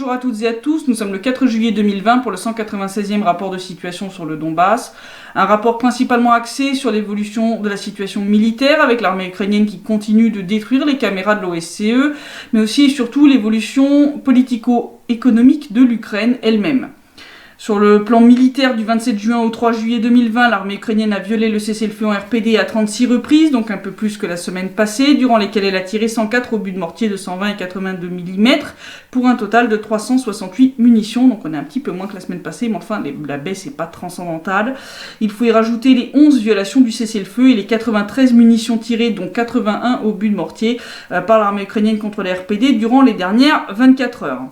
bonjour à toutes et à tous, nous sommes le 4 juillet 2020 pour le 196e rapport de situation sur le Donbass. Un rapport principalement axé sur l'évolution de la situation militaire avec l'armée ukrainienne qui continue de détruire les caméras de l'OSCE, mais aussi et surtout l'évolution politico-économique de l'Ukraine elle-même. Sur le plan militaire, du 27 juin au 3 juillet 2020, l'armée ukrainienne a violé le cessez-le-feu en RPD à 36 reprises, donc un peu plus que la semaine passée, durant lesquelles elle a tiré 104 obus de mortier de 120 et 82 mm, pour un total de 368 munitions, donc on est un petit peu moins que la semaine passée, mais enfin la baisse n'est pas transcendantale. Il faut y rajouter les 11 violations du cessez-le-feu et les 93 munitions tirées, dont 81 obus de mortier, par l'armée ukrainienne contre les RPD durant les dernières 24 heures.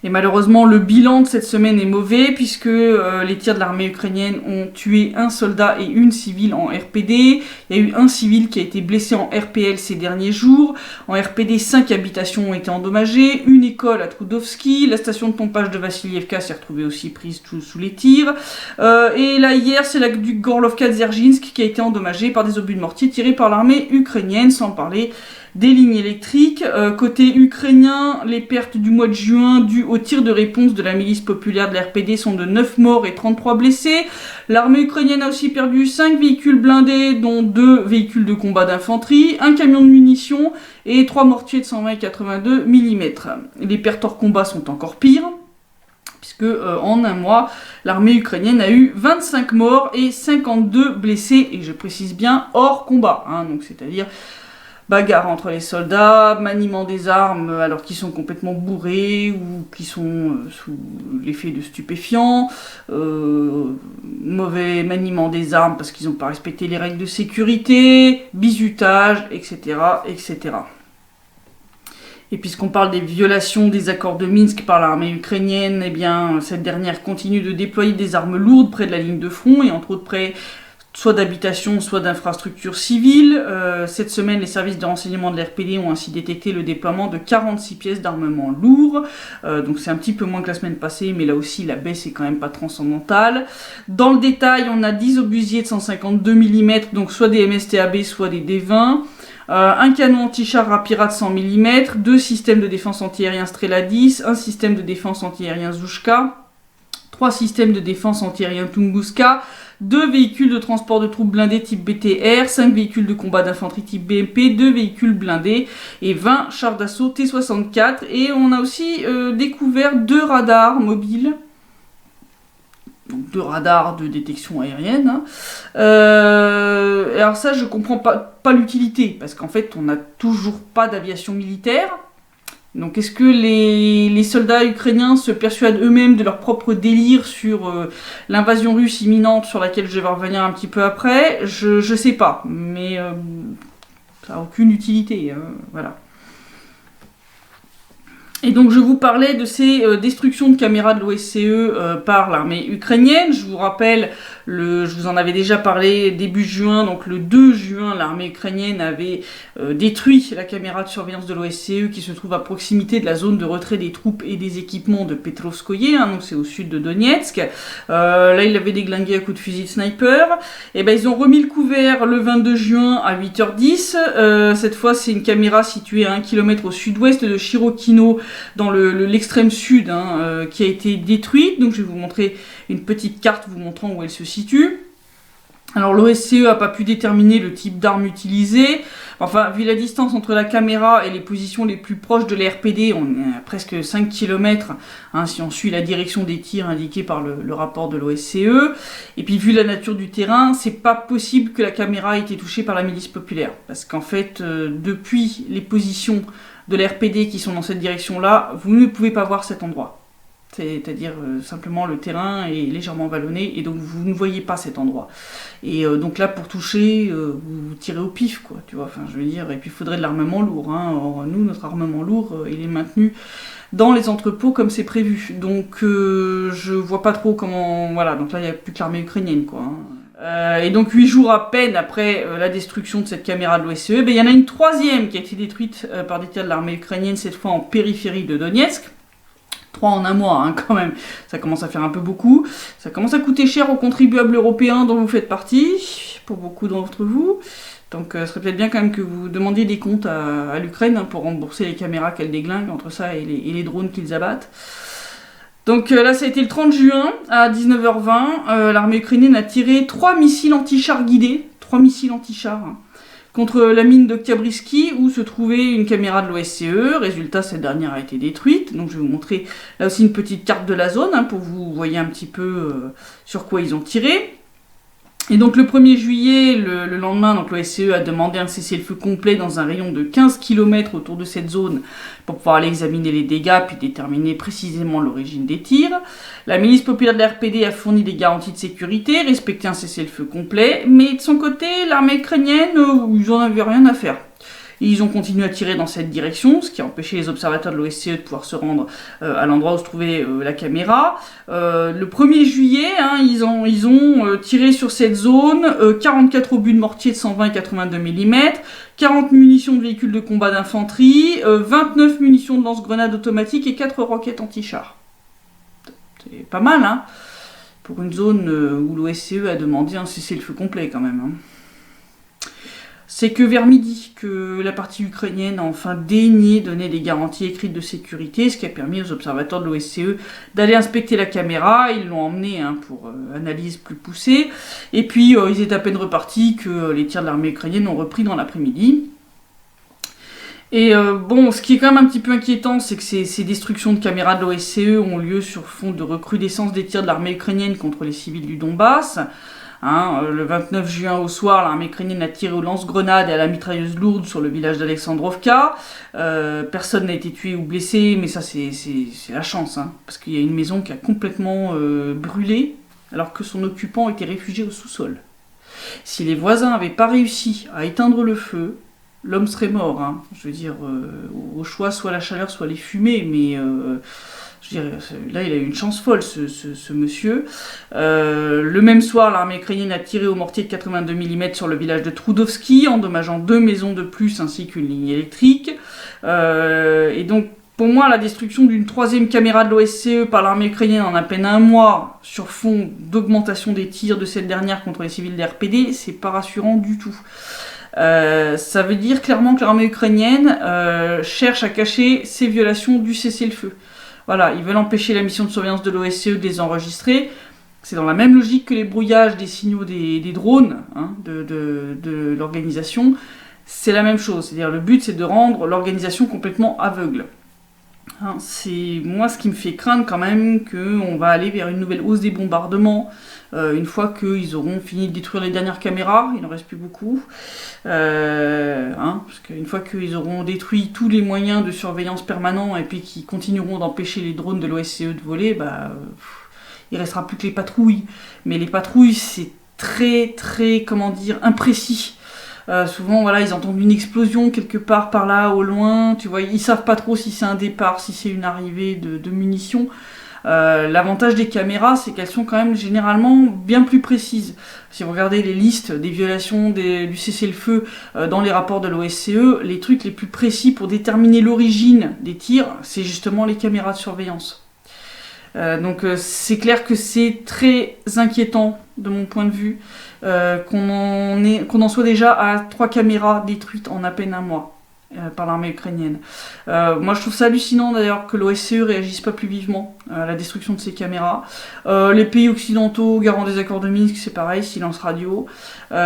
Et malheureusement, le bilan de cette semaine est mauvais puisque les tirs de l'armée ukrainienne ont tué un soldat et une civile en RPD. Il y a eu un civil qui a été blessé en RPL ces derniers jours. En RPD, 5 habitations ont été endommagées, une école à Trudovski, la station de pompage de Vassilievka s'est retrouvée aussi prise sous les tirs. Et là, hier, c'est l'aqueduc Gorlovka-Dzerzhinsk qui a été endommagé par des obus de mortier tirés par l'armée ukrainienne, sans parler des lignes électriques. Côté ukrainien, les pertes du mois de juin dues au tir de réponse de la milice populaire de l'RPD sont de 9 morts et 33 blessés. L'armée ukrainienne a aussi perdu 5 véhicules blindés, dont 2 véhicules de combat d'infanterie, un camion de munitions et 3 mortiers de 120 et 82 mm. Les pertes hors combat sont encore pires, puisque en un mois, l'armée ukrainienne a eu 25 morts et 52 blessés, et je précise bien hors combat, donc c'est-à-dire bagarre entre les soldats, maniement des armes alors qu'ils sont complètement bourrés ou qui sont sous l'effet de stupéfiants, mauvais maniement des armes parce qu'ils n'ont pas respecté les règles de sécurité, bizutage, etc., etc. Et puisqu'on parle des violations des accords de Minsk par l'armée ukrainienne, eh bien cette dernière continue de déployer des armes lourdes près de la ligne de front et entre autres près soit d'habitation, soit d'infrastructures civiles. Cette semaine, les services de renseignement de l'RPD ont ainsi détecté le déploiement de 46 pièces d'armement lourd. Donc c'est un petit peu moins que la semaine passée, mais là aussi la baisse est quand même pas transcendantale. Dans le détail, on a 10 obusiers de 152 mm, donc soit des MSTAB, soit des D20. Un canon anti-char Rapira de 100 mm, 2 systèmes de défense antiaérien Strela 10, un système de défense antiaérien Zhuzhka, 3 systèmes de défense antiaérien Tunguska, 2 véhicules de transport de troupes blindés type BTR, 5 véhicules de combat d'infanterie type BMP, 2 véhicules blindés et 20 chars d'assaut T-64. Et on a aussi découvert 2 radars mobiles, donc 2 radars de détection aérienne. Alors ça, je comprends pas l'utilité, parce qu'en fait, on n'a toujours pas d'aviation militaire. Donc est-ce que les soldats ukrainiens se persuadent eux-mêmes de leur propre délire sur l'invasion russe imminente sur laquelle je vais revenir un petit peu après? Je sais pas, mais ça n'a aucune utilité, voilà. Et donc je vous parlais de ces destructions de caméras de l'OSCE par l'armée ukrainienne. Je vous rappelle, je vous en avais déjà parlé début juin, donc le 2 juin, l'armée ukrainienne avait détruit la caméra de surveillance de l'OSCE qui se trouve à proximité de la zone de retrait des troupes et des équipements de Petrovskoye, donc c'est au sud de Donetsk. Là, ils l'avaient déglingué à coups de fusil de sniper. Et ben ils ont remis le couvert le 22 juin à 8h10. Cette fois, c'est une caméra située à 1 km au sud-ouest de Shirokino, dans l'extrême sud, qui a été détruite. Donc je vais vous montrer une petite carte vous montrant où elle se situe. Alors l'OSCE n'a pas pu déterminer le type d'arme utilisée. Enfin, vu la distance entre la caméra et les positions les plus proches de l'RPD, on est à presque 5 km, si on suit la direction des tirs indiqués par le rapport de l'OSCE. Et puis vu la nature du terrain, c'est pas possible que la caméra ait été touchée par la milice populaire. Parce qu'en fait, depuis les positions de l'RPD qui sont dans cette direction-là, vous ne pouvez pas voir cet endroit. C'est-à-dire simplement le terrain est légèrement vallonné et donc vous ne voyez pas cet endroit. Et donc là, pour toucher, vous tirez au pif, quoi, tu vois, enfin je veux dire, et puis il faudrait de l'armement lourd, Or, nous, notre armement lourd, il est maintenu dans les entrepôts comme c'est prévu. Donc je vois pas trop comment... Voilà, donc là il n'y a plus que l'armée ukrainienne, quoi. Et donc 8 jours à peine après la destruction de cette caméra de l'OSCE, il y en a une troisième qui a été détruite par des tirs de l'armée ukrainienne, cette fois en périphérie de Donetsk. 3 en un mois, quand même. Ça commence à faire un peu beaucoup. Ça commence à coûter cher aux contribuables européens dont vous faites partie, pour beaucoup d'entre vous. Donc ce serait peut-être bien quand même que vous demandiez des comptes à l'Ukraine hein, pour rembourser les caméras qu'elle déglingue, entre ça et les drones qu'ils abattent. Donc là, ça a été le 30 juin à 19h20. L'armée ukrainienne a tiré 3 missiles anti-chars guidés, 3 missiles anti-chars, hein, contre la mine d'Oktyabrysky où se trouvait une caméra de l'OSCE. Résultat, cette dernière a été détruite. Donc je vais vous montrer là aussi une petite carte de la zone hein, pour que vous voyez un petit peu sur quoi ils ont tiré. Et donc le 1er juillet, le lendemain, donc l'OSCE a demandé un cessez-le-feu complet dans un rayon de 15 km autour de cette zone pour pouvoir aller examiner les dégâts puis déterminer précisément l'origine des tirs. La milice populaire de la RPD a fourni des garanties de sécurité, respecté un cessez-le-feu complet, mais de son côté, l'armée ukrainienne, ils n'en avaient rien à faire. Et ils ont continué à tirer dans cette direction, ce qui a empêché les observateurs de l'OSCE de pouvoir se rendre à l'endroit où se trouvait la caméra. Le 1er juillet, hein, ils ont tiré sur cette zone 44 obus de mortier de 120 et 82 mm, 40 munitions de véhicules de combat d'infanterie, 29 munitions de lance-grenades automatiques et 4 roquettes anti-chars. C'est pas mal, hein, pour une zone où l'OSCE a demandé un cessez-le-feu complet quand même. Hein. C'est que vers midi que la partie ukrainienne a enfin daigné donner des garanties écrites de sécurité, ce qui a permis aux observateurs de l'OSCE d'aller inspecter la caméra. Ils l'ont emmenée hein, pour analyse plus poussée. Et puis ils étaient à peine repartis que les tirs de l'armée ukrainienne ont repris dans l'après-midi. Et bon, ce qui est quand même un petit peu inquiétant, c'est que ces destructions de caméras de l'OSCE ont lieu sur fond de recrudescence des tirs de l'armée ukrainienne contre les civils du Donbass. Hein, le 29 juin au soir, l'armée ukrainienne a tiré au lance-grenades et à la mitrailleuse lourde sur le village d'Alexandrovka. Personne n'a été tué ou blessé, mais ça c'est la chance, hein, parce qu'il y a une maison qui a complètement brûlé, alors que son occupant était réfugié au sous-sol. Si les voisins n'avaient pas réussi à éteindre le feu, l'homme serait mort. Hein. Je veux dire, au choix, soit la chaleur, soit les fumées, mais... je dirais, là, il a eu une chance folle, ce monsieur. Le même soir, l'armée ukrainienne a tiré au mortier de 82 mm sur le village de Trudovski, endommageant 2 maisons de plus ainsi qu'une ligne électrique. Et donc, pour moi, la destruction d'une 3e caméra de l'OSCE par l'armée ukrainienne en à peine un mois, sur fond d'augmentation des tirs de cette dernière contre les civils de RPD, c'est pas rassurant du tout. Ça veut dire clairement que l'armée ukrainienne cherche à cacher ces violations du cessez-le-feu. Voilà, ils veulent empêcher la mission de surveillance de l'OSCE de les enregistrer. C'est dans la même logique que les brouillages des signaux des drones hein, de l'organisation. C'est la même chose, c'est-à-dire le but c'est de rendre l'organisation complètement aveugle. Hein, c'est moi ce qui me fait craindre quand même qu'on va aller vers une nouvelle hausse des bombardements une fois qu'ils auront fini de détruire les dernières caméras, il n'en reste plus beaucoup, parce qu'une fois qu'ils auront détruit tous les moyens de surveillance permanents et puis qu'ils continueront d'empêcher les drones de l'OSCE de voler, il restera plus que les patrouilles. Mais les patrouilles c'est très comment dire imprécis. Souvent, voilà, ils entendent une explosion quelque part par là, au loin, tu vois, ils savent pas trop si c'est un départ, si c'est une arrivée de munitions. L'avantage des caméras, c'est qu'elles sont quand même généralement bien plus précises. Si vous regardez les listes des violations du cessez-le-feu dans les rapports de l'OSCE, les trucs les plus précis pour déterminer l'origine des tirs, c'est justement les caméras de surveillance. Donc c'est clair que c'est très inquiétant de mon point de vue qu'on en soit déjà à 3 caméras détruites en à peine un mois par l'armée ukrainienne. Moi je trouve ça hallucinant d'ailleurs que l'OSCE réagisse pas plus vivement à la destruction de ces caméras. Les pays occidentaux garants des accords de Minsk, c'est pareil, silence radio. Moi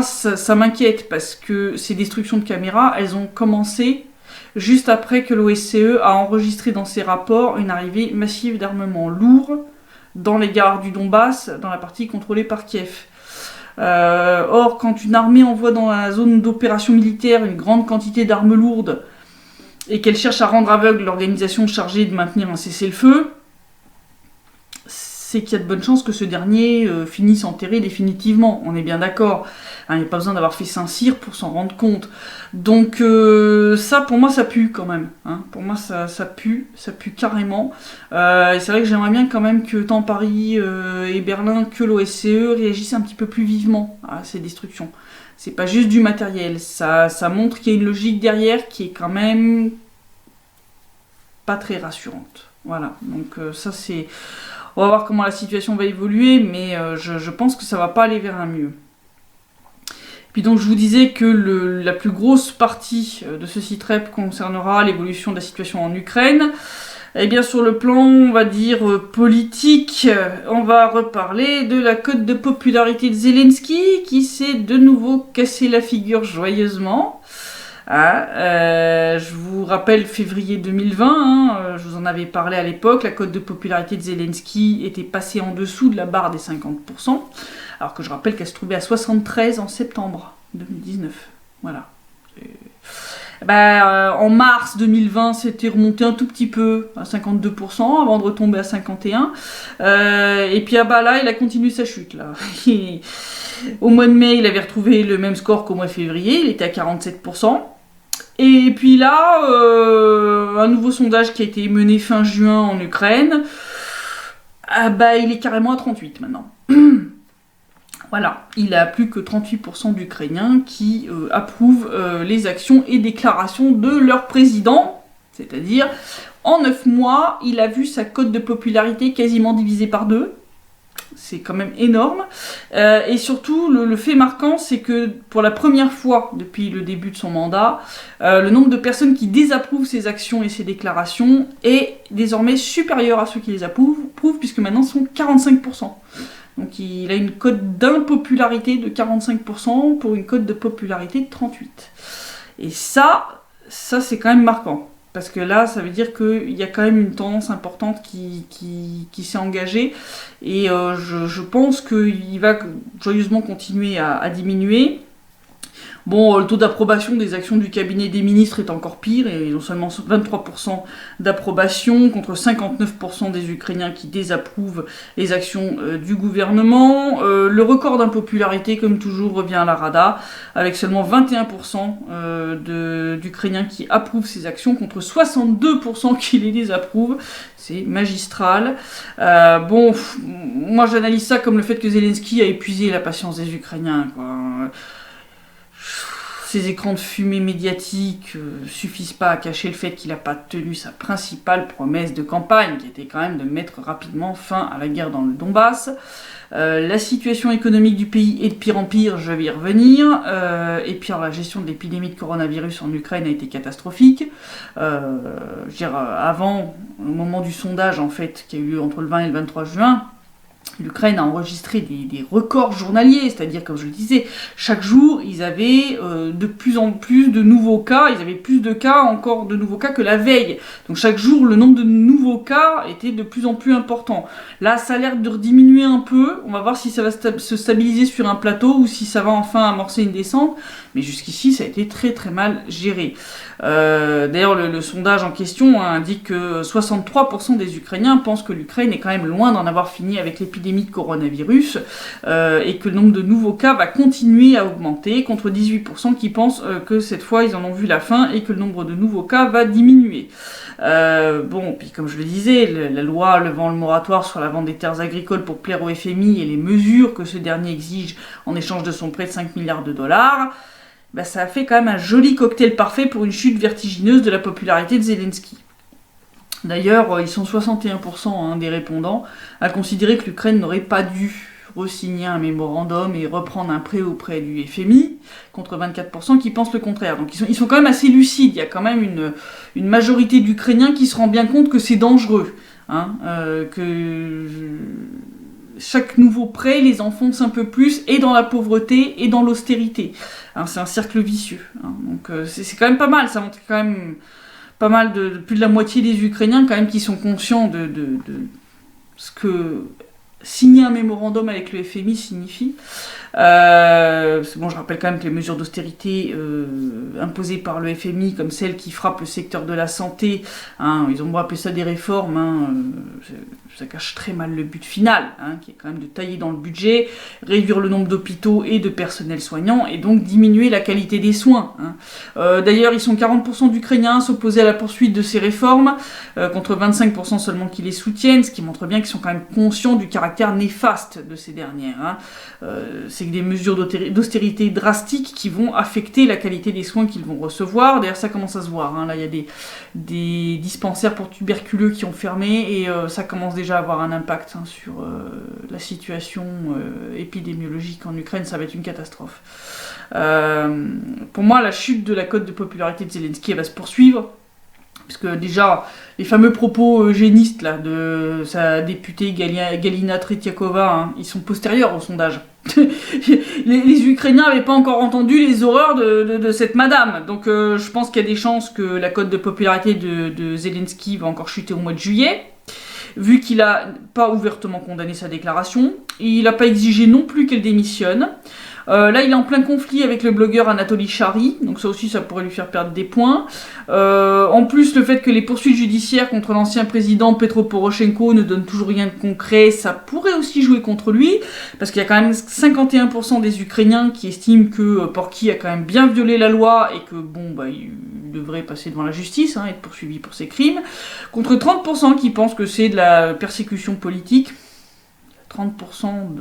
ça m'inquiète parce que ces destructions de caméras, elles ont commencé juste après que l'OSCE a enregistré dans ses rapports une arrivée massive d'armements lourds dans les gares du Donbass, dans la partie contrôlée par Kiev. Or, quand une armée envoie dans la zone d'opération militaire une grande quantité d'armes lourdes et qu'elle cherche à rendre aveugle l'organisation chargée de maintenir un cessez-le-feu, c'est qu'il y a de bonnes chances que ce dernier finisse enterré définitivement. On est bien d'accord. Hein, il n'y a pas besoin d'avoir fait Saint-Cyr pour s'en rendre compte. Donc ça, pour moi, ça pue quand même. Hein. Pour moi, ça pue carrément. Et c'est vrai que j'aimerais bien quand même que tant Paris et Berlin que l'OSCE réagissent un petit peu plus vivement à ces destructions. C'est pas juste du matériel. Ça montre qu'il y a une logique derrière qui est quand même pas très rassurante. Voilà. Donc ça, c'est... On va voir comment la situation va évoluer, mais je pense que ça va pas aller vers un mieux. Puis donc je vous disais que la plus grosse partie de ce site web concernera l'évolution de la situation en Ukraine. Eh bien sur le plan, on va dire, politique, on va reparler de la cote de popularité de Zelensky qui s'est de nouveau cassé la figure joyeusement. Je vous rappelle février 2020, je vous en avais parlé à l'époque, la cote de popularité de Zelensky était passée en dessous de la barre des 50%, alors que je rappelle qu'elle se trouvait à 73 en septembre 2019. Voilà. En mars 2020, c'était remonté un tout petit peu à 52% avant de retomber à 51%. Et puis là, il a continué sa chute. Là. Au mois de mai, il avait retrouvé le même score qu'au mois de février, il était à 47%. Et puis là, un nouveau sondage qui a été mené fin juin en Ukraine, il est carrément à 38 maintenant. Voilà, il a plus que 38% d'Ukrainiens qui approuvent les actions et déclarations de leur président. C'est-à-dire, en 9 mois, il a vu sa cote de popularité quasiment divisée par 2. C'est quand même énorme. Et surtout, le fait marquant, c'est que pour la première fois depuis le début de son mandat, le nombre de personnes qui désapprouvent ses actions et ses déclarations est désormais supérieur à ceux qui les approuvent, puisque maintenant ce sont 45%. Donc il a une cote d'impopularité de 45% pour une cote de popularité de 38%. Et ça c'est quand même marquant. Parce que là, ça veut dire qu'il y a quand même une tendance importante qui s'est engagée. Et je pense qu'il va joyeusement continuer à diminuer. Bon, le taux d'approbation des actions du cabinet des ministres est encore pire, et ils ont seulement 23% d'approbation contre 59% des Ukrainiens qui désapprouvent les actions du gouvernement. Le record d'impopularité, comme toujours, revient à la Rada, avec seulement 21% d'Ukrainiens qui approuvent ces actions contre 62% qui les désapprouvent. C'est magistral. Moi j'analyse ça comme le fait que Zelensky a épuisé la patience des Ukrainiens, quoi. Ces écrans de fumée médiatique suffisent pas à cacher le fait qu'il n'a pas tenu sa principale promesse de campagne, qui était quand même de mettre rapidement fin à la guerre dans le Donbass. La situation économique du pays est de pire en pire, je vais y revenir. Et puis la gestion de l'épidémie de coronavirus en Ukraine a été catastrophique. Avant, au moment du sondage en fait, qui a eu lieu entre le 20 et le 23 juin, l'Ukraine a enregistré des records journaliers, c'est-à-dire, comme je le disais, chaque jour, ils avaient de plus en plus de nouveaux cas, ils avaient plus de cas, encore de nouveaux cas que la veille. Donc chaque jour, le nombre de nouveaux cas était de plus en plus important. Là, ça a l'air de diminuer un peu, on va voir si ça va se stabiliser sur un plateau ou si ça va enfin amorcer une descente, mais jusqu'ici, ça a été très très mal géré. D'ailleurs, le sondage en question indique que 63% des Ukrainiens pensent que l'Ukraine est quand même loin d'en avoir fini avec l'épidémie de coronavirus et que le nombre de nouveaux cas va continuer à augmenter, contre 18% qui pensent que cette fois ils en ont vu la fin et que le nombre de nouveaux cas va diminuer. Puis comme je le disais, la loi levant le moratoire sur la vente des terres agricoles pour plaire au FMI et les mesures que ce dernier exige en échange de son prêt de 5 milliards de dollars, ça a fait quand même un joli cocktail parfait pour une chute vertigineuse de la popularité de Zelensky. D'ailleurs, ils sont 61% des répondants à considérer que l'Ukraine n'aurait pas dû re-signer un mémorandum et reprendre un prêt auprès du FMI, contre 24% qui pensent le contraire. Donc ils sont quand même assez lucides, il y a quand même une majorité d'Ukrainiens qui se rend bien compte que c'est dangereux, que chaque nouveau prêt les enfonce un peu plus, et dans la pauvreté et dans l'austérité. C'est un cercle vicieux. Donc c'est quand même pas mal, ça montre quand même pas mal de plus de la moitié des Ukrainiens quand même qui sont conscients de ce que signer un mémorandum avec le FMI signifie. Je rappelle quand même que les mesures d'austérité imposées par le FMI, comme celles qui frappent le secteur de la santé, ils ont beau appeler ça des réformes, ça cache très mal le but final, qui est quand même de tailler dans le budget, réduire le nombre d'hôpitaux et de personnel soignant, et donc diminuer la qualité des soins. D'ailleurs, ils sont 40% d'Ukrainiens à s'opposer à la poursuite de ces réformes, contre 25% seulement qui les soutiennent, ce qui montre bien qu'ils sont quand même conscients du caractère caractère néfaste de ces dernières. Hein. C'est des mesures d'austérité drastiques qui vont affecter la qualité des soins qu'ils vont recevoir. D'ailleurs, ça commence à se voir. Hein. Là, il y a des dispensaires pour tuberculeux qui ont fermé et ça commence déjà à avoir un impact sur la situation épidémiologique en Ukraine. Ça va être une catastrophe. Pour moi, la chute de la cote de popularité de Zelensky, elle va se poursuivre. Parce que déjà, les fameux propos eugénistes là, de sa députée Galina Tretiakova, hein, ils sont postérieurs au sondage. les Ukrainiens n'avaient pas encore entendu les horreurs de cette madame. Donc je pense qu'il y a des chances que la cote de popularité de Zelensky va encore chuter au mois de juillet. Vu qu'il n'a pas ouvertement condamné sa déclaration, il n'a pas exigé non plus qu'elle démissionne. Là, il est en plein conflit avec le blogueur Anatoly Chary, donc ça aussi, ça pourrait lui faire perdre des points. En plus, le fait que les poursuites judiciaires contre l'ancien président Petro Poroshenko ne donnent toujours rien de concret, ça pourrait aussi jouer contre lui, parce qu'il y a quand même 51% des Ukrainiens qui estiment que Porky a quand même bien violé la loi et que, il devrait passer devant la justice, être poursuivi pour ses crimes, contre 30% qui pensent que c'est de la persécution politique. 30%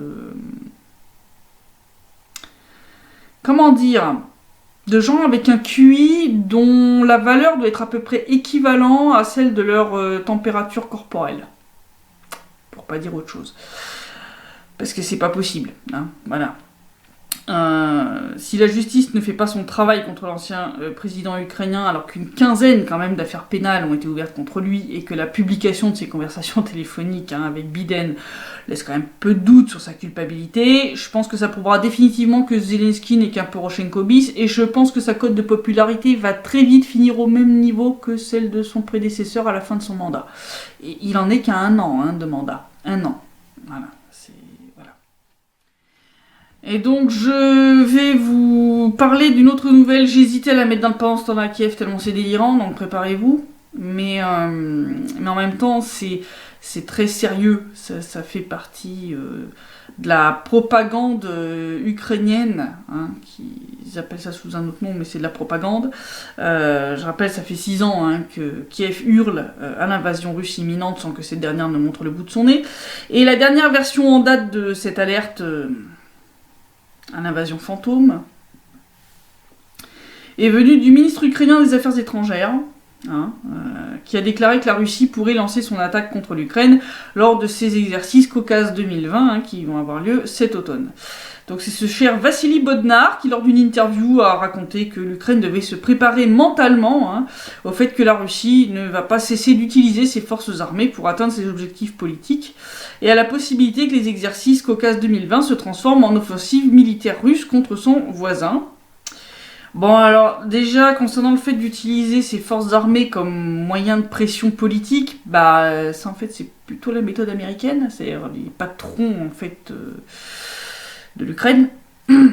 de gens avec un QI dont la valeur doit être à peu près équivalent à celle de leur température corporelle. Pour pas dire autre chose. Parce que c'est pas possible. Voilà. Si la justice ne fait pas son travail contre l'ancien président ukrainien, alors qu'une quinzaine quand même d'affaires pénales ont été ouvertes contre lui, et que la publication de ses conversations téléphoniques avec Biden laisse quand même peu de doute sur sa culpabilité, je pense que ça prouvera définitivement que Zelensky n'est qu'un Poroshenko bis, et je pense que sa cote de popularité va très vite finir au même niveau que celle de son prédécesseur à la fin de son mandat. Et il en est qu'à 1 an de mandat. 1 an. Voilà. Et donc je vais vous parler d'une autre nouvelle. J'hésitais à la mettre dans le pendant ce temps à Kiev tellement c'est délirant, donc préparez-vous. Mais en même temps c'est très sérieux. Ça fait partie de la propagande ukrainienne. Ils appellent ça sous un autre nom, mais c'est de la propagande. Je rappelle, ça fait 6 ans que Kiev hurle à l'invasion russe imminente sans que cette dernière ne montre le bout de son nez. Et la dernière version en date de cette alerte... à l'invasion fantôme, est venue du ministre ukrainien des Affaires étrangères, qui a déclaré que la Russie pourrait lancer son attaque contre l'Ukraine lors de ses exercices Caucase 2020, qui vont avoir lieu cet automne. Donc c'est ce cher Vassili Bodnar qui, lors d'une interview, a raconté que l'Ukraine devait se préparer mentalement au fait que la Russie ne va pas cesser d'utiliser ses forces armées pour atteindre ses objectifs politiques, et à la possibilité que les exercices Caucase 2020 se transforment en offensive militaire russe contre son voisin. Bon, alors, déjà, concernant le fait d'utiliser ses forces armées comme moyen de pression politique, ça, en fait, c'est plutôt la méthode américaine, c'est-à-dire les patrons, en fait, de l'Ukraine. Il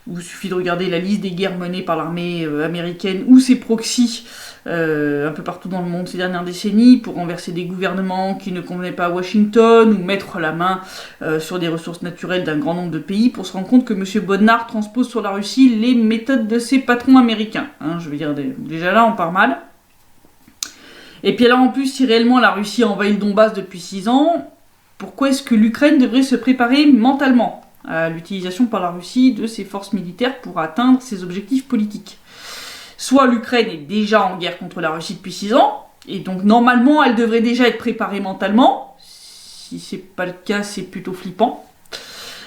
vous suffit de regarder la liste des guerres menées par l'armée américaine ou ses proxys un peu partout dans le monde ces dernières décennies pour renverser des gouvernements qui ne convenaient pas à Washington ou mettre la main sur des ressources naturelles d'un grand nombre de pays, pour se rendre compte que M. Bodnar transpose sur la Russie les méthodes de ses patrons américains. Je veux dire, déjà là, on part mal. Et puis alors en plus, si réellement la Russie a envahi le Donbass depuis 6 ans, pourquoi est-ce que l'Ukraine devrait se préparer mentalement à l'utilisation par la Russie de ses forces militaires pour atteindre ses objectifs politiques? Soit l'Ukraine est déjà en guerre contre la Russie depuis 6 ans, et donc normalement elle devrait déjà être préparée mentalement. Si c'est pas le cas, c'est plutôt flippant.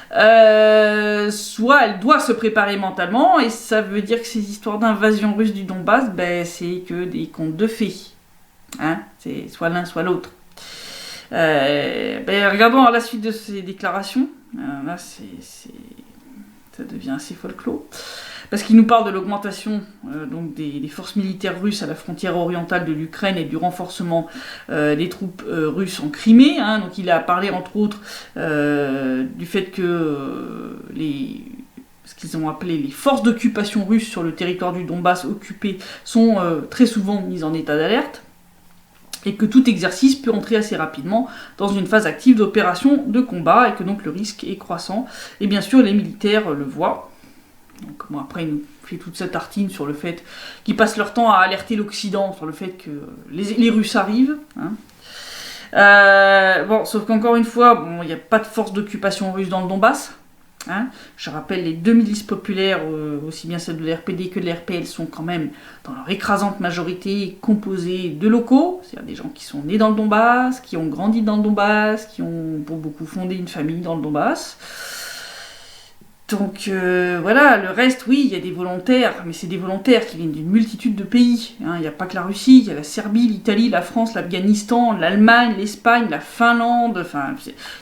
Soit elle doit se préparer mentalement, et ça veut dire que ces histoires d'invasion russe du Donbass, c'est que des contes de fées. C'est soit l'un, soit l'autre. Regardons à la suite de ces déclarations. Là, ça devient assez folklore. Parce qu'il nous parle de l'augmentation donc des forces militaires russes à la frontière orientale de l'Ukraine et du renforcement des troupes russes en Crimée. Donc il a parlé entre autres du fait que ce qu'ils ont appelé les forces d'occupation russes sur le territoire du Donbass occupé sont très souvent mises en état d'alerte, et que tout exercice peut entrer assez rapidement dans une phase active d'opération de combat, et que donc le risque est croissant. Et bien sûr, les militaires le voient. Donc après, il nous fait toute sa tartine sur le fait qu'ils passent leur temps à alerter l'Occident sur le fait que les Russes arrivent. Bon, sauf qu'encore une fois, bon, il n'y a pas de force d'occupation russe dans le Donbass. Hein. Je rappelle, les deux milices populaires, aussi bien celles de l'RPD que de l'RPL, sont quand même, dans leur écrasante majorité, composées de locaux, c'est-à-dire des gens qui sont nés dans le Donbass, qui ont grandi dans le Donbass, qui ont pour beaucoup fondé une famille dans le Donbass. Donc voilà, le reste, oui, il y a des volontaires, mais c'est des volontaires qui viennent d'une multitude de pays. Hein. Il n'y a pas que la Russie, il y a la Serbie, l'Italie, la France, l'Afghanistan, l'Allemagne, l'Espagne, la Finlande, enfin,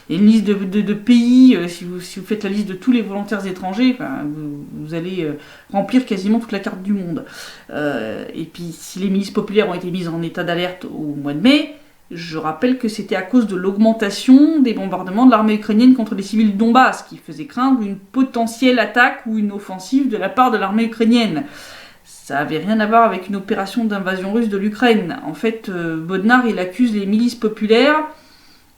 il y a une liste de pays, si vous faites la liste de tous les volontaires étrangers, enfin, vous allez remplir quasiment toute la carte du monde. Et puis, si les milices populaires ont été mises en état d'alerte au mois de mai, je rappelle que c'était à cause de l'augmentation des bombardements de l'armée ukrainienne contre les civils du Donbass, qui faisait craindre une potentielle attaque ou une offensive de la part de l'armée ukrainienne. Ça n'avait rien à voir avec une opération d'invasion russe de l'Ukraine. En fait, Bodnar, il accuse les milices populaires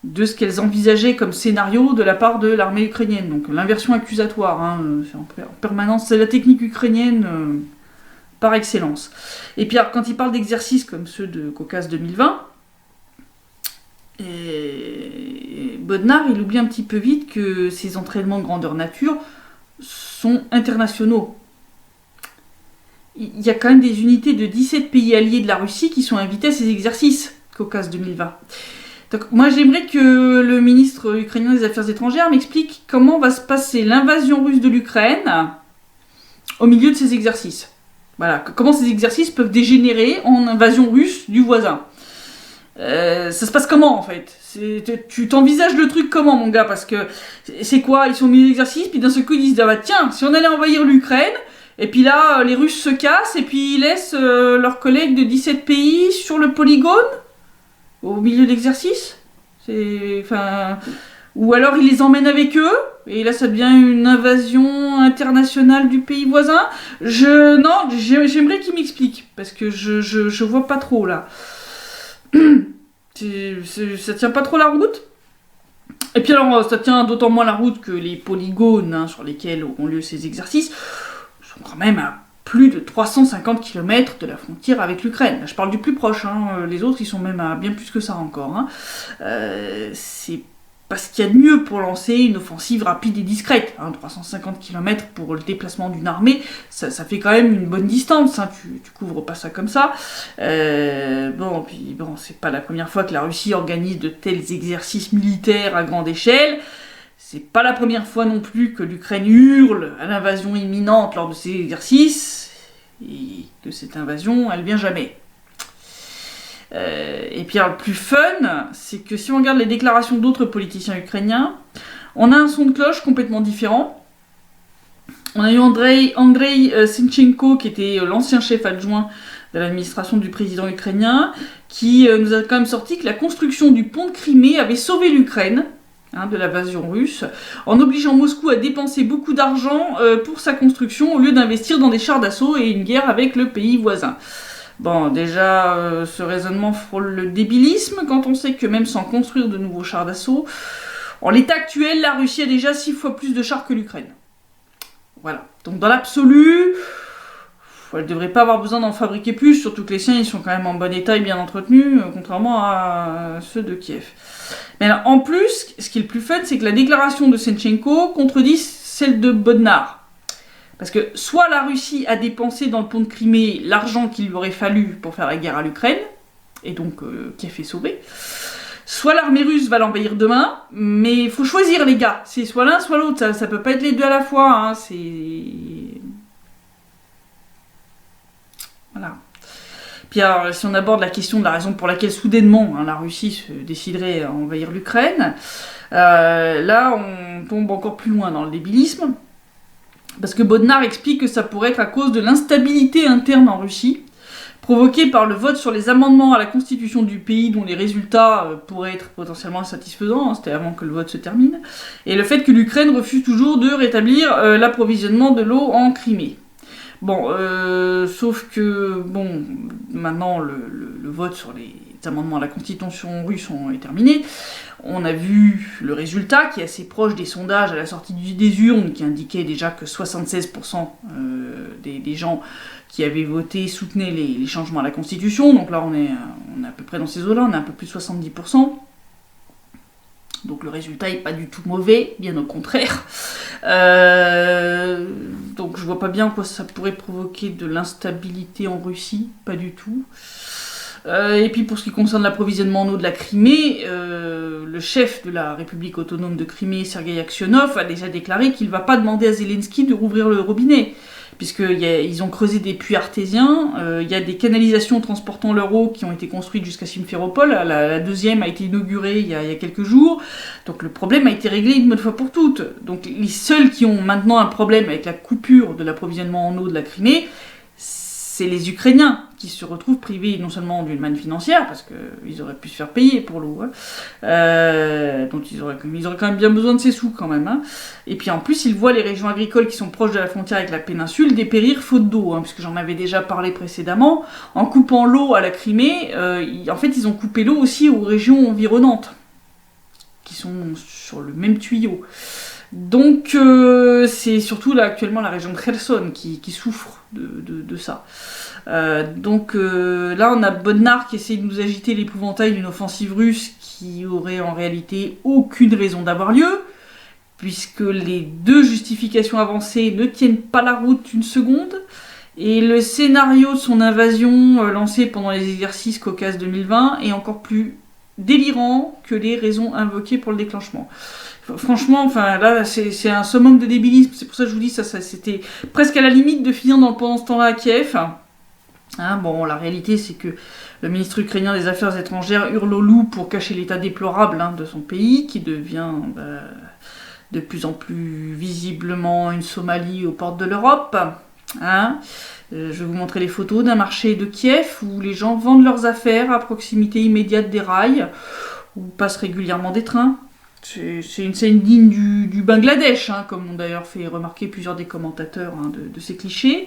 de ce qu'elles envisageaient comme scénario de la part de l'armée ukrainienne. Donc l'inversion accusatoire, hein, c'est en permanence, c'est la technique ukrainienne par excellence. Et puis alors, quand il parle d'exercices comme ceux de Caucase 2020, et Bodnar, il oublie un petit peu vite que ces entraînements de grandeur nature sont internationaux. Il y a quand même des unités de 17 pays alliés de la Russie qui sont invités à ces exercices, Caucase 2020. Donc moi j'aimerais que le ministre ukrainien des Affaires étrangères m'explique comment va se passer l'invasion russe de l'Ukraine au milieu de ces exercices. Voilà, comment ces exercices peuvent dégénérer en invasion russe du voisin. Ça se passe comment en fait? Tu t'envisages le truc comment mon gars? Parce que c'est quoi? Ils sont mis d'exercice, puis d'un seul coup ils disent ah bah tiens, si on allait envahir l'Ukraine, et puis là les Russes se cassent, et puis ils laissent leurs collègues de 17 pays sur le polygone au milieu d'exercice. Ou alors ils les emmènent avec eux, et là ça devient une invasion internationale du pays voisin. J'aimerais qu'il m'explique, parce que je vois pas trop là. Ça tient pas trop la route. Et puis alors, ça tient d'autant moins la route que les polygones sur lesquels ont lieu ces exercices sont quand même à plus de 350 km de la frontière avec l'Ukraine. Là, je parle du plus proche, hein. Les autres ils sont même à bien plus que ça encore. Hein. C'est parce qu'il y a de mieux pour lancer une offensive rapide et discrète. Hein. 350 km pour le déplacement d'une armée, ça fait quand même une bonne distance. Hein. Tu couvres pas ça comme ça. C'est pas la première fois que la Russie organise de tels exercices militaires à grande échelle. C'est pas la première fois non plus que l'Ukraine hurle à l'invasion imminente lors de ces exercices. Et que cette invasion, elle vient jamais. Et puis alors, le plus fun, c'est que si on regarde les déclarations d'autres politiciens ukrainiens, on a un son de cloche complètement différent. On a eu Andrei Sinchenko, qui était l'ancien chef adjoint de l'administration du président ukrainien, qui nous a quand même sorti que la construction du pont de Crimée avait sauvé l'Ukraine de l'invasion russe, en obligeant Moscou à dépenser beaucoup d'argent pour sa construction au lieu d'investir dans des chars d'assaut et une guerre avec le pays voisin. Bon, déjà, ce raisonnement frôle le débilisme quand on sait que même sans construire de nouveaux chars d'assaut, en l'état actuel, la Russie a déjà 6 fois plus de chars que l'Ukraine. Voilà. Donc dans l'absolu, elle ne devrait pas avoir besoin d'en fabriquer plus, surtout que les siens, ils sont quand même en bon état et bien entretenus, contrairement à ceux de Kiev. Mais alors, en plus, ce qui est le plus fun, c'est que la déclaration de Senchenko contredit celle de Bodnar. Parce que soit la Russie a dépensé dans le pont de Crimée l'argent qu'il lui aurait fallu pour faire la guerre à l'Ukraine, et donc Kiev est sauvé, soit l'armée russe va l'envahir demain, mais il faut choisir les gars, c'est soit l'un soit l'autre, ça peut pas être les deux à la fois, hein, Voilà. Puis alors, si on aborde la question de la raison pour laquelle soudainement la Russie se déciderait à envahir l'Ukraine, là on tombe encore plus loin dans le débilisme. Parce que Bodnar explique que ça pourrait être à cause de l'instabilité interne en Russie, provoquée par le vote sur les amendements à la constitution du pays dont les résultats pourraient être potentiellement insatisfaisants, c'était avant que le vote se termine, et le fait que l'Ukraine refuse toujours de rétablir l'approvisionnement de l'eau en Crimée. Bon, sauf que, maintenant le vote sur les amendements à la constitution russe est terminé. On a vu le résultat qui est assez proche des sondages à la sortie des urnes, qui indiquait déjà que 76% des gens qui avaient voté soutenaient les changements à la Constitution. Donc là, on est à peu près dans ces eaux-là, on est à un peu plus de 70%. Donc le résultat est pas du tout mauvais, bien au contraire. Donc je vois pas bien quoi ça pourrait provoquer de l'instabilité en Russie, pas du tout. Et puis pour ce qui concerne l'approvisionnement en eau de la Crimée, le chef de la République autonome de Crimée, Sergueï Aksionov, a déjà déclaré qu'il ne va pas demander à Zelensky de rouvrir le robinet, puisqu'ils ont creusé des puits artésiens, il y a des canalisations transportant leur eau qui ont été construites jusqu'à Simferopol, la deuxième a été inaugurée il y a quelques jours, donc le problème a été réglé une bonne fois pour toutes. Donc les seuls qui ont maintenant un problème avec la coupure de l'approvisionnement en eau de la Crimée, c'est les Ukrainiens qui se retrouvent privés non seulement d'une manne financière, parce qu'ils auraient pu se faire payer pour l'eau, donc ils auraient quand même bien besoin de ces sous quand même, hein. Et puis en plus ils voient les régions agricoles qui sont proches de la frontière avec la péninsule dépérir faute d'eau, hein, puisque j'en avais déjà parlé précédemment. En coupant l'eau à la Crimée, en fait ils ont coupé l'eau aussi aux régions environnantes, qui sont sur le même tuyau. Donc c'est surtout là actuellement la région de Kherson qui souffre de ça. Donc là on a Bodnar qui essaie de nous agiter l'épouvantail d'une offensive russe qui aurait en réalité aucune raison d'avoir lieu, puisque les deux justifications avancées ne tiennent pas la route une seconde, et le scénario de son invasion lancé pendant les exercices Caucase 2020 est encore plus délirant que les raisons invoquées pour le déclenchement. Franchement, enfin là, c'est un summum de débilisme. C'est pour ça que je vous dis, ça c'était presque à la limite de finir pendant ce temps-là à Kiev. Hein, bon, la réalité, c'est que le ministre ukrainien des Affaires étrangères hurle au loup pour cacher l'état déplorable de son pays, qui devient de plus en plus visiblement une Somalie aux portes de l'Europe. Hein. Je vais vous montrer les photos d'un marché de Kiev où les gens vendent leurs affaires à proximité immédiate des rails, où passent régulièrement des trains. C'est une scène digne du Bangladesh, hein, comme ont d'ailleurs fait remarquer plusieurs des commentateurs de ces clichés.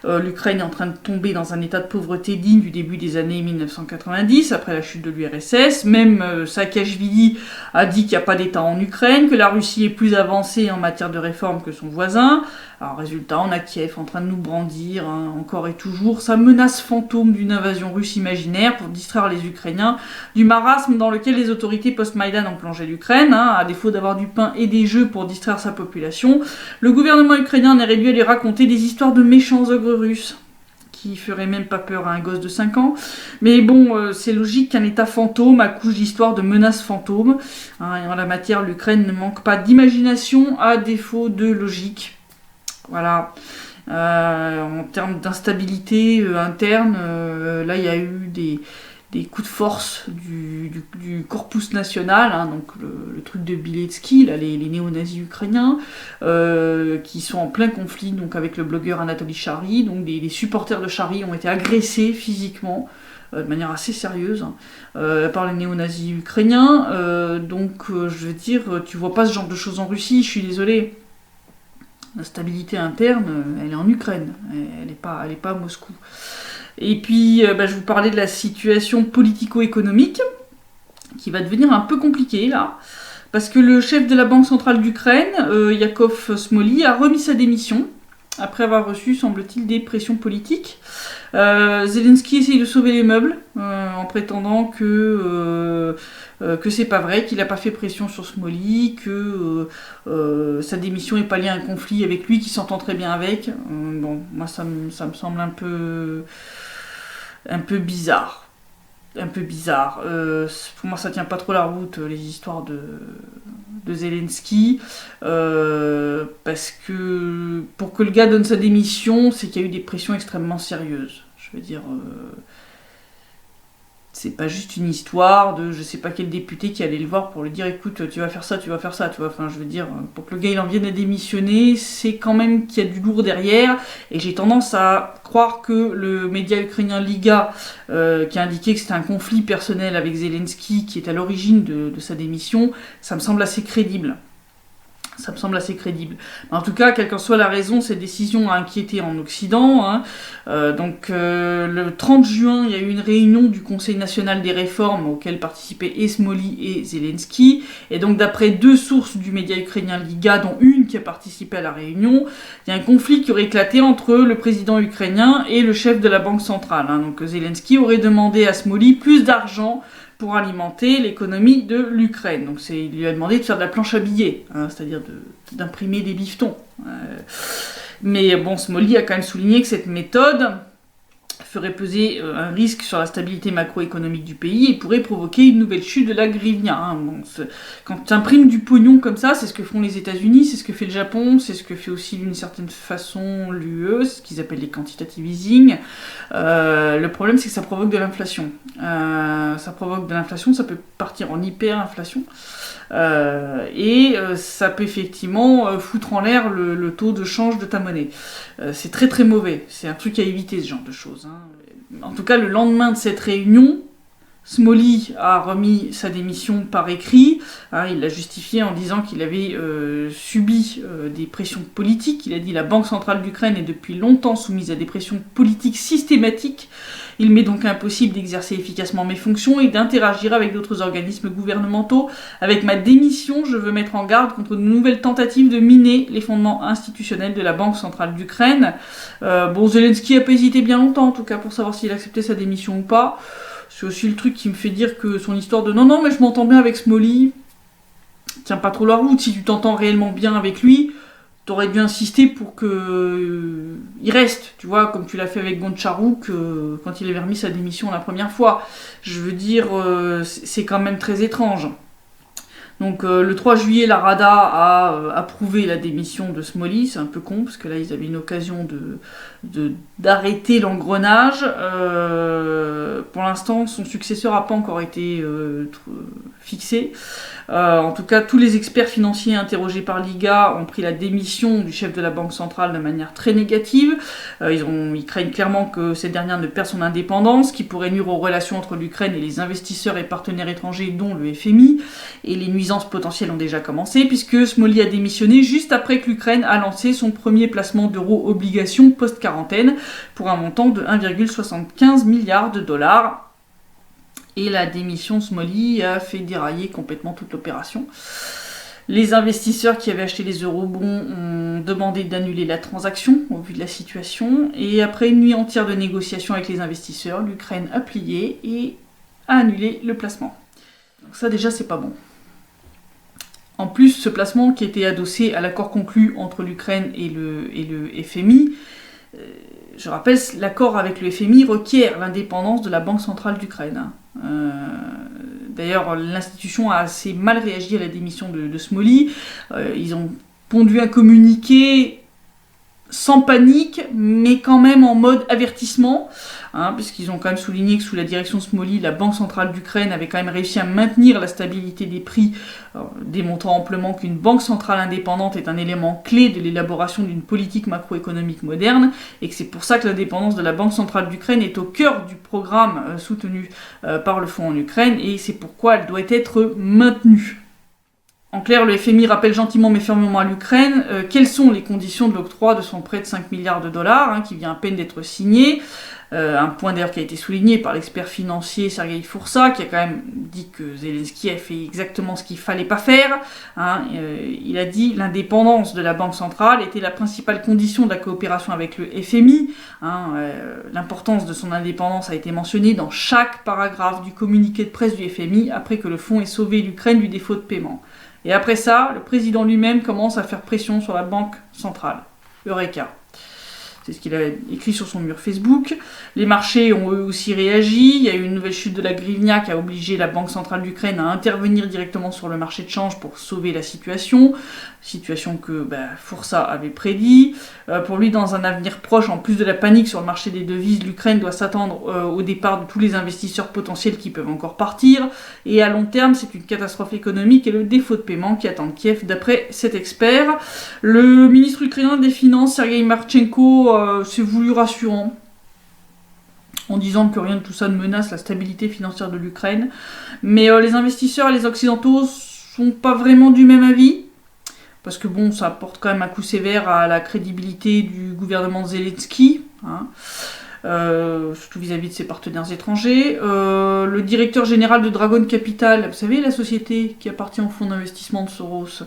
L'Ukraine est en train de tomber dans un état de pauvreté digne du début des années 1990, après la chute de l'URSS. Même Saakashvili a dit qu'il n'y a pas d'État en Ukraine, que la Russie est plus avancée en matière de réforme que son voisin. Alors résultat, on a Kiev en train de nous brandir, encore et toujours, sa menace fantôme d'une invasion russe imaginaire pour distraire les Ukrainiens du marasme dans lequel les autorités post-Maïdan ont plongé l'Ukraine. À défaut d'avoir du pain et des jeux pour distraire sa population, le gouvernement ukrainien est réduit à lui raconter des histoires de méchants ogres russes, qui feraient même pas peur à un gosse de 5 ans. Mais bon, c'est logique qu'un état fantôme accouche d'histoires de menaces fantômes. Et en la matière, l'Ukraine ne manque pas d'imagination à défaut de logique. Voilà. En termes d'instabilité interne, là il y a eu des coups de force du corpus national, donc le truc de Bieletsky, là, les néo-nazis ukrainiens, qui sont en plein conflit donc, avec le blogueur Anatoly Chary. Donc les supporters de Chary ont été agressés physiquement, de manière assez sérieuse, par les néo-nazis ukrainiens. Donc je veux dire, tu vois pas ce genre de choses en Russie, je suis désolée. La stabilité interne, elle est en Ukraine, elle est pas à Moscou. Et puis, je vous parlais de la situation politico-économique, qui va devenir un peu compliquée, là, parce que le chef de la Banque centrale d'Ukraine, Yakov Smolny, a remis sa démission, après avoir reçu, semble-t-il, des pressions politiques. Zelensky essaye de sauver les meubles, en prétendant que c'est pas vrai, qu'il n'a pas fait pression sur Smolny, que sa démission n'est pas liée à un conflit avec lui, qu'il s'entend très bien avec. Bon, moi ça me semble un peu bizarre. Un peu bizarre. Pour moi ça tient pas trop la route, les histoires de Zelensky, parce que pour que le gars donne sa démission, c'est qu'il y a eu des pressions extrêmement sérieuses. Je veux dire, c'est pas juste une histoire de je sais pas quel député qui allait le voir pour lui dire écoute, tu vas faire ça, tu vois. Enfin, je veux dire, pour que le gars il en vienne à démissionner, c'est quand même qu'il y a du lourd derrière, et j'ai tendance à croire que le média ukrainien Liga, qui a indiqué que c'était un conflit personnel avec Zelensky qui est à l'origine de sa démission, ça me semble assez crédible. En tout cas, quelle qu'en soit la raison, cette décision a inquiété en Occident. Donc, le 30 juin, il y a eu une réunion du Conseil national des réformes auquel participaient et Smolny et Zelensky. Et donc, d'après deux sources du média ukrainien Liga, dont une qui a participé à la réunion, il y a un conflit qui aurait éclaté entre le président ukrainien et le chef de la Banque centrale. Donc, Zelensky aurait demandé à Smolny plus d'argent pour alimenter l'économie de l'Ukraine. Donc il lui a demandé de faire de la planche à billets, hein, c'est-à-dire d'imprimer des bifetons. Mais bon, Smolny a quand même souligné que cette méthode ferait peser un risque sur la stabilité macroéconomique du pays et pourrait provoquer une nouvelle chute de la hryvnia. Hein. Bon, quand tu imprimes du pognon comme ça, c'est ce que font les États-Unis, c'est ce que fait le Japon, c'est ce que fait aussi d'une certaine façon l'UE, c'est ce qu'ils appellent les quantitative easing. Le problème, c'est que ça provoque de l'inflation. Ça peut partir en hyperinflation. Ça peut effectivement foutre en l'air le taux de change de ta monnaie. C'est très très mauvais, c'est un truc à éviter ce genre de choses. Hein. En tout cas, le lendemain de cette réunion, Smolny a remis sa démission par écrit. Hein, il l'a justifié en disant qu'il avait subi des pressions politiques. Il a dit « La Banque centrale d'Ukraine est depuis longtemps soumise à des pressions politiques systématiques. Il m'est donc impossible d'exercer efficacement mes fonctions et d'interagir avec d'autres organismes gouvernementaux. Avec ma démission, je veux mettre en garde contre de nouvelles tentatives de miner les fondements institutionnels de la Banque centrale d'Ukraine. » Zelensky a pas hésité bien longtemps, en tout cas, pour savoir s'il acceptait sa démission ou pas. C'est aussi le truc qui me fait dire que son histoire de « Non, mais je m'entends bien avec Smolny », tient pas trop la route. Si tu t'entends réellement bien avec lui, t'aurais dû insister pour que il reste, tu vois, comme tu l'as fait avec Goncharuk quand il avait remis sa démission la première fois. Je veux dire, c'est quand même très étrange. Donc le 3 juillet, la Rada a approuvé la démission de Smolny. C'est un peu con, parce que là, ils avaient une occasion d'arrêter l'engrenage. Pour l'instant, son successeur n'a pas encore été fixé. En tout cas, tous les experts financiers interrogés par l'IGA ont pris la démission du chef de la Banque centrale de manière très négative. Ils craignent clairement que cette dernière ne perde son indépendance, qui pourrait nuire aux relations entre l'Ukraine et les investisseurs et partenaires étrangers, dont le FMI. Et les nuisances potentielles ont déjà commencé, puisque Smolny a démissionné juste après que l'Ukraine a lancé son premier placement d'euros obligations post-quarantaine pour un montant de 1,75 milliard de dollars. Et la démission de Smolny a fait dérailler complètement toute l'opération. Les investisseurs qui avaient acheté les eurobonds ont demandé d'annuler la transaction au vu de la situation. Et après une nuit entière de négociations avec les investisseurs, l'Ukraine a plié et a annulé le placement. Donc ça déjà, c'est pas bon. En plus, ce placement qui était adossé à l'accord conclu entre l'Ukraine et le FMI, je rappelle, l'accord avec le FMI requiert l'indépendance de la Banque centrale d'Ukraine. D'ailleurs, l'institution a assez mal réagi à la démission de Smolny. Ils ont pondu un communiqué sans panique, mais quand même en mode avertissement, puisqu'ils ont quand même souligné que sous la direction de Smolny, la Banque centrale d'Ukraine avait quand même réussi à maintenir la stabilité des prix, démontrant amplement qu'une banque centrale indépendante est un élément clé de l'élaboration d'une politique macroéconomique moderne, et que c'est pour ça que l'indépendance de la Banque centrale d'Ukraine est au cœur du programme soutenu par le Fonds en Ukraine, et c'est pourquoi elle doit être maintenue. En clair, le FMI rappelle gentiment mais fermement à l'Ukraine quelles sont les conditions de l'octroi de son prêt de 5 milliards de dollars, qui vient à peine d'être signé. Un point d'ailleurs qui a été souligné par l'expert financier Sergueï Foursa, qui a quand même dit que Zelensky a fait exactement ce qu'il fallait pas faire. Il a dit l'indépendance de la Banque centrale était la principale condition de la coopération avec le FMI. L'importance de son indépendance a été mentionnée dans chaque paragraphe du communiqué de presse du FMI après que le fonds ait sauvé l'Ukraine du défaut de paiement. Et après ça, le président lui-même commence à faire pression sur la Banque centrale. Eureka. C'est ce qu'il a écrit sur son mur Facebook. Les marchés ont eux aussi réagi. Il y a eu une nouvelle chute de la hryvnia qui a obligé la Banque centrale d'Ukraine à intervenir directement sur le marché de change pour sauver la situation. Situation que Foursa avait prédit. Pour lui, dans un avenir proche, en plus de la panique sur le marché des devises, l'Ukraine doit s'attendre au départ de tous les investisseurs potentiels qui peuvent encore partir. Et à long terme, c'est une catastrophe économique et le défaut de paiement qui attend Kiev, d'après cet expert. Le ministre ukrainien des Finances, Sergueï Marchenko, s'est voulu rassurant en disant que rien de tout ça ne menace la stabilité financière de l'Ukraine. Mais les investisseurs et les Occidentaux sont pas vraiment du même avis. Parce que ça porte quand même un coup sévère à la crédibilité du gouvernement Zelensky. surtout vis-à-vis de ses partenaires étrangers. Le directeur général de Dragon Capital, vous savez, la société qui appartient au fonds d'investissement de Soros,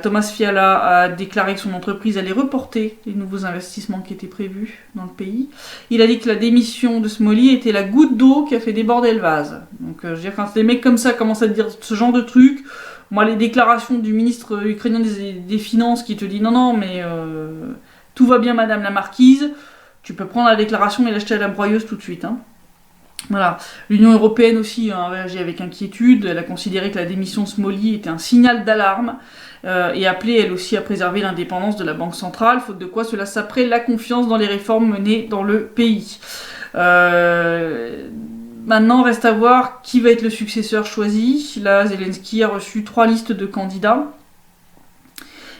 Thomas Fiala, a déclaré que son entreprise allait reporter les nouveaux investissements qui étaient prévus dans le pays. Il a dit que la démission de Smolly était la goutte d'eau qui a fait déborder le vase. Donc, je veux dire, quand des mecs comme ça commencent à dire ce genre de trucs, moi, les déclarations du ministre ukrainien des Finances qui te dit non, mais tout va bien, madame la marquise, tu peux prendre la déclaration et l'acheter à la broyeuse tout de suite. Hein. Voilà. L'Union européenne aussi a réagi avec inquiétude. Elle a considéré que la démission de Smolly était un signal d'alarme et appelé elle aussi à préserver l'indépendance de la Banque centrale, faute de quoi cela saperait la confiance dans les réformes menées dans le pays. Maintenant, reste à voir qui va être le successeur choisi. Là, Zelensky a reçu 3 listes de candidats.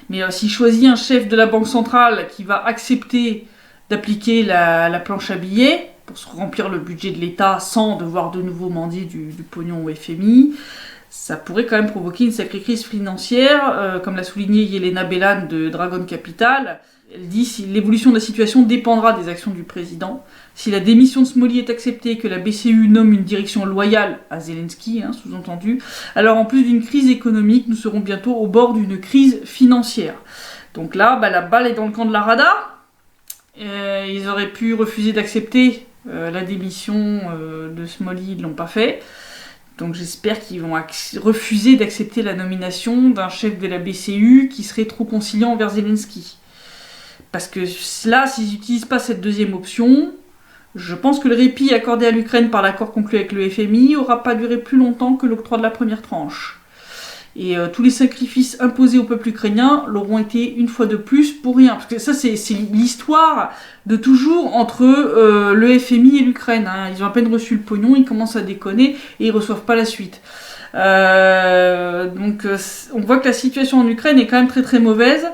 Mais s'il choisit un chef de la Banque centrale qui va accepter d'appliquer la planche à billets pour se remplir le budget de l'État sans devoir de nouveau mendier du pognon au FMI, ça pourrait quand même provoquer une sacrée crise financière, comme l'a souligné Yelena Belan de Dragon Capital. Elle dit si l'évolution de la situation dépendra des actions du président. Si la démission de Smolly est acceptée et que la BCE nomme une direction loyale à Zelensky, sous-entendu, alors en plus d'une crise économique, nous serons bientôt au bord d'une crise financière. Donc là, la balle est dans le camp de la Rada. Ils auraient pu refuser d'accepter la démission de Smolly, ils ne l'ont pas fait. Donc j'espère qu'ils vont refuser d'accepter la nomination d'un chef de la BCE qui serait trop conciliant envers Zelensky. Parce que là, s'ils n'utilisent pas cette deuxième option, je pense que le répit accordé à l'Ukraine par l'accord conclu avec le FMI n'aura pas duré plus longtemps que l'octroi de la première tranche. Et tous les sacrifices imposés au peuple ukrainien l'auront été une fois de plus pour rien. Parce que ça, c'est l'histoire de toujours entre le FMI et l'Ukraine. Ils ont à peine reçu le pognon, ils commencent à déconner et ils reçoivent pas la suite. Donc on voit que la situation en Ukraine est quand même très très mauvaise.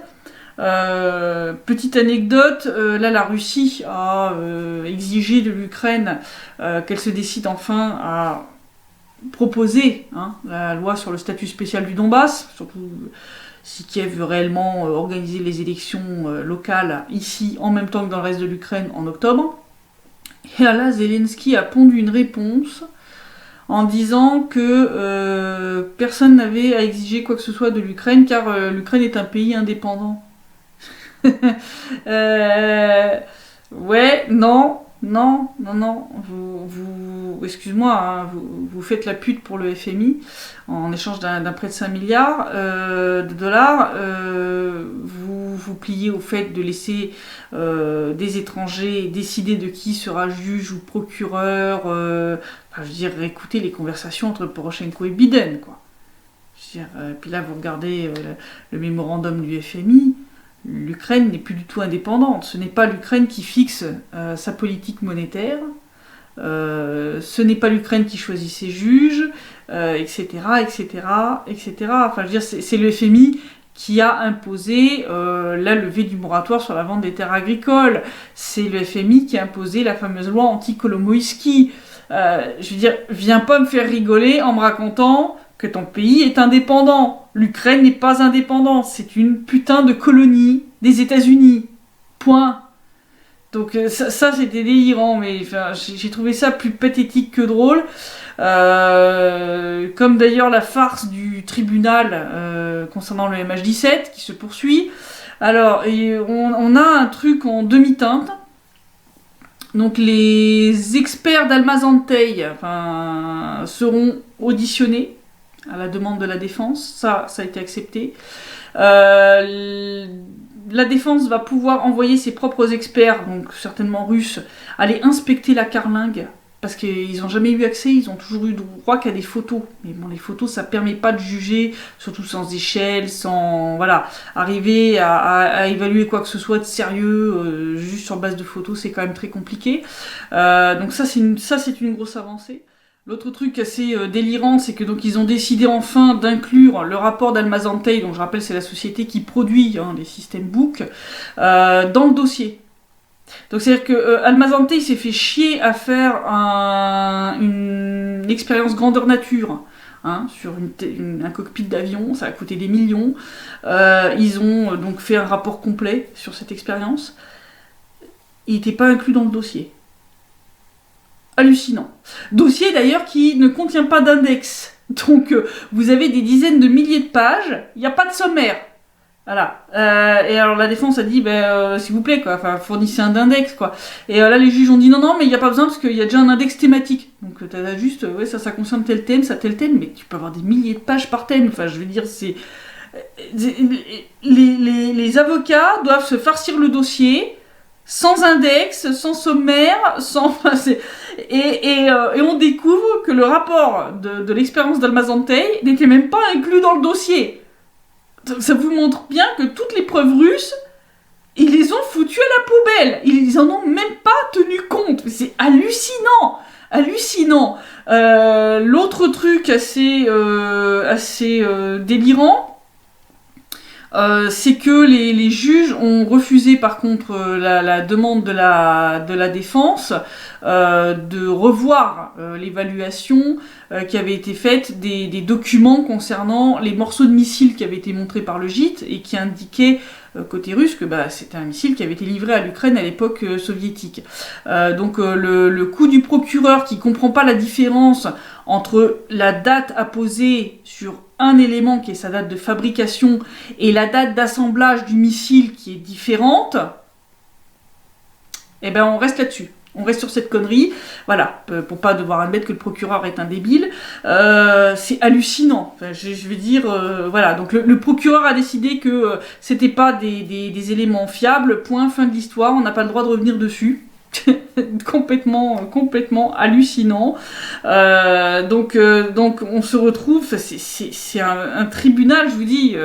Petite anecdote, là la Russie a exigé de l'Ukraine qu'elle se décide enfin à proposer la loi sur le statut spécial du Donbass, surtout si Kiev veut réellement organiser les élections locales ici en même temps que dans le reste de l'Ukraine en octobre. Et là, Zelensky a pondu une réponse en disant que personne n'avait à exiger quoi que ce soit de l'Ukraine car l'Ukraine est un pays indépendant. Ouais, non, vous excuse-moi, vous faites la pute pour le FMI en échange d'un prêt de 5 milliards de dollars. Vous pliez au fait de laisser des étrangers décider de qui sera juge ou procureur. Je veux dire, écoutez les conversations entre Poroshenko et Biden, quoi. Je veux dire, puis là, vous regardez le mémorandum du FMI. L'Ukraine n'est plus du tout indépendante. Ce n'est pas l'Ukraine qui fixe sa politique monétaire. Ce n'est pas l'Ukraine qui choisit ses juges, etc. Enfin, je veux dire, c'est le FMI qui a imposé la levée du moratoire sur la vente des terres agricoles. C'est le FMI qui a imposé la fameuse loi anti-Kolomoïski. Je veux dire, viens pas me faire rigoler en me racontant que ton pays est indépendant. L'Ukraine n'est pas indépendante, c'est une putain de colonie des États-Unis. Point. Donc ça c'était délirant, mais j'ai trouvé ça plus pathétique que drôle. Comme d'ailleurs la farce du tribunal concernant le MH17 qui se poursuit. Alors, on a un truc en demi-teinte. Donc les experts d'Almazantei seront auditionnés à la demande de la défense, ça a été accepté. La défense va pouvoir envoyer ses propres experts, donc certainement russes, aller inspecter la carlingue, parce qu'ils n'ont jamais eu accès, ils ont toujours eu droit qu'à des photos. Mais bon, les photos, ça ne permet pas de juger, surtout sans échelle, sans arriver à évaluer quoi que ce soit de sérieux, juste sur base de photos, c'est quand même très compliqué. Donc ça, c'est une grosse avancée. L'autre truc assez délirant, c'est que donc ils ont décidé enfin d'inclure le rapport d'Almazantei, dont je rappelle c'est la société qui produit les systèmes Book, dans le dossier. Donc c'est-à-dire que Almazantei s'est fait chier à faire une expérience grandeur nature sur un cockpit d'avion, ça a coûté des millions. Ils ont donc fait un rapport complet sur cette expérience. Il n'était pas inclus dans le dossier. hallucinant. Dossier d'ailleurs qui ne contient pas d'index. Donc vous avez des dizaines de milliers de pages, il n'y a pas de sommaire. Voilà. Et alors la défense a dit, s'il vous plaît, quoi, enfin, fournissez un index, quoi. Et là, les juges ont dit non, mais il n'y a pas besoin parce qu'il y a déjà un index thématique. Donc t'as juste, ça concerne tel thème, mais tu peux avoir des milliers de pages par thème. Enfin, je veux dire, les avocats doivent se farcir le dossier sans index, sans sommaire, et on découvre que le rapport de l'expérience d'Almazantey n'était même pas inclus dans le dossier. Ça vous montre bien que toutes les preuves russes, ils les ont foutues à la poubelle. Ils en ont même pas tenu compte. C'est hallucinant. Hallucinant. L'autre truc assez délirant, c'est que les juges ont refusé par contre la demande de la défense de revoir l'évaluation qui avait été faite des documents concernant les morceaux de missiles qui avaient été montrés par le gîte et qui indiquaient côté russe que c'était un missile qui avait été livré à l'Ukraine à l'époque soviétique. Donc le coup du procureur qui comprend pas la différence entre la date apposée sur un élément qui est sa date de fabrication et la date d'assemblage du missile qui est différente, eh ben on reste là-dessus. On reste sur cette connerie, voilà, pour pas devoir admettre que le procureur est un débile. C'est hallucinant. Enfin, je veux dire, voilà. Donc le procureur a décidé que c'était pas des éléments fiables. Point, fin de l'histoire. On n'a pas le droit de revenir dessus. complètement hallucinant. Donc on se retrouve, c'est un tribunal, je vous dis,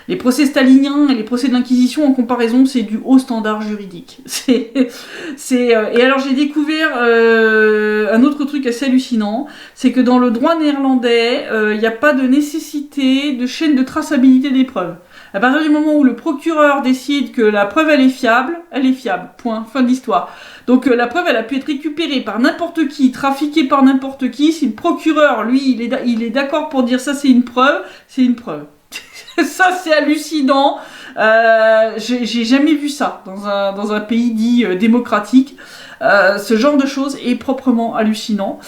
les procès staliniens et les procès de l'Inquisition en comparaison, c'est du haut standard juridique. Et alors j'ai découvert un autre truc assez hallucinant, c'est que dans le droit néerlandais, il n'y a pas de nécessité de chaîne de traçabilité des preuves. À partir du moment où le procureur décide que la preuve elle est fiable, point, fin de l'histoire. Donc la preuve elle a pu être récupérée par n'importe qui, trafiquée par n'importe qui, si le procureur, lui, il est d'accord pour dire ça c'est une preuve, c'est une preuve. Ça c'est hallucinant, j'ai jamais vu ça dans un pays dit démocratique. Ce genre de choses est proprement hallucinant.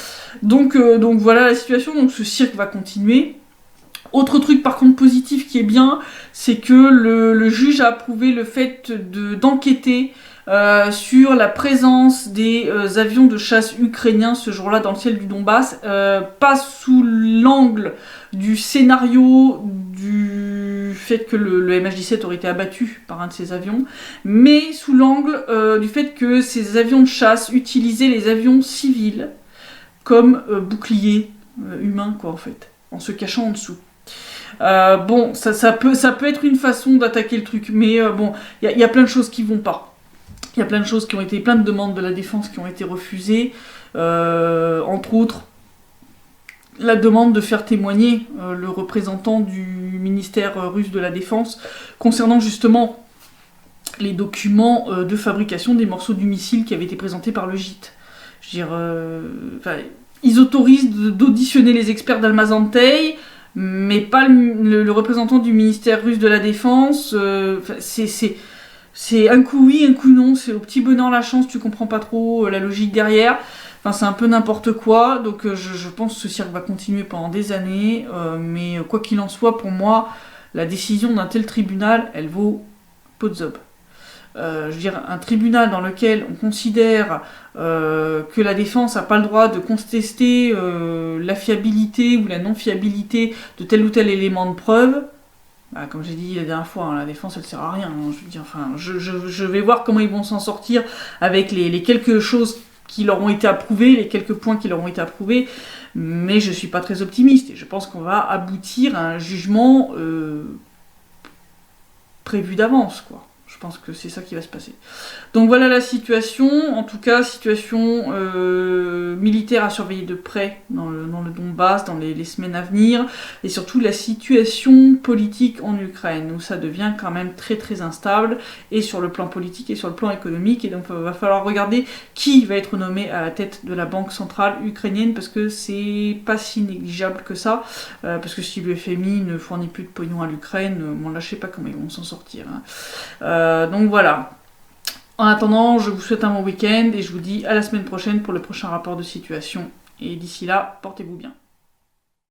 Donc voilà la situation, donc ce cirque va continuer. Autre truc par contre positif qui est bien, c'est que le juge a approuvé le fait d'enquêter sur la présence des avions de chasse ukrainiens ce jour-là dans le ciel du Donbass, pas sous l'angle du scénario du fait que le MH17 aurait été abattu par un de ces avions, mais sous l'angle du fait que ces avions de chasse utilisaient les avions civils comme boucliers humains, quoi, en fait, en se cachant en dessous. Bon, ça peut être une façon d'attaquer le truc, mais bon, il y a plein de choses qui vont pas. Il y a plein de choses qui ont été, plein de demandes de la défense qui ont été refusées, entre autres la demande de faire témoigner le représentant du ministère russe de la Défense concernant justement les documents de fabrication des morceaux du missile qui avaient été présentés par le gîte. Je veux dire, ils autorisent d'auditionner les experts d'Almazantey, mais pas le représentant du ministère russe de la Défense. C'est un coup oui, un coup non, c'est au petit bonheur la chance, tu comprends pas trop la logique derrière. Enfin, c'est un peu n'importe quoi, donc je pense que ce cirque va continuer pendant des années, mais quoi qu'il en soit, pour moi, la décision d'un tel tribunal, elle vaut pot de zob. Je veux dire, un tribunal dans lequel on considère que la défense n'a pas le droit de contester la fiabilité ou la non-fiabilité de tel ou tel élément de preuve, comme j'ai dit la dernière fois, la défense elle sert à rien. Je veux dire, je vais voir comment ils vont s'en sortir avec les quelques choses qui leur ont été approuvées, les quelques points qui leur ont été approuvés, mais je suis pas très optimiste et je pense qu'on va aboutir à un jugement prévu d'avance, quoi. Je pense que c'est ça qui va se passer. Donc voilà la situation, en tout cas situation militaire à surveiller de près dans le Donbass, dans les semaines à venir, et surtout la situation politique en Ukraine, où ça devient quand même très très instable, et sur le plan politique et sur le plan économique, et donc il va falloir regarder qui va être nommé à la tête de la banque centrale ukrainienne, parce que c'est pas si négligeable que ça, parce que si le FMI ne fournit plus de pognon à l'Ukraine, bon là je sais pas comment ils vont s'en sortir. Donc voilà. En attendant, je vous souhaite un bon week-end et je vous dis à la semaine prochaine pour le prochain rapport de situation. Et d'ici là, portez-vous bien.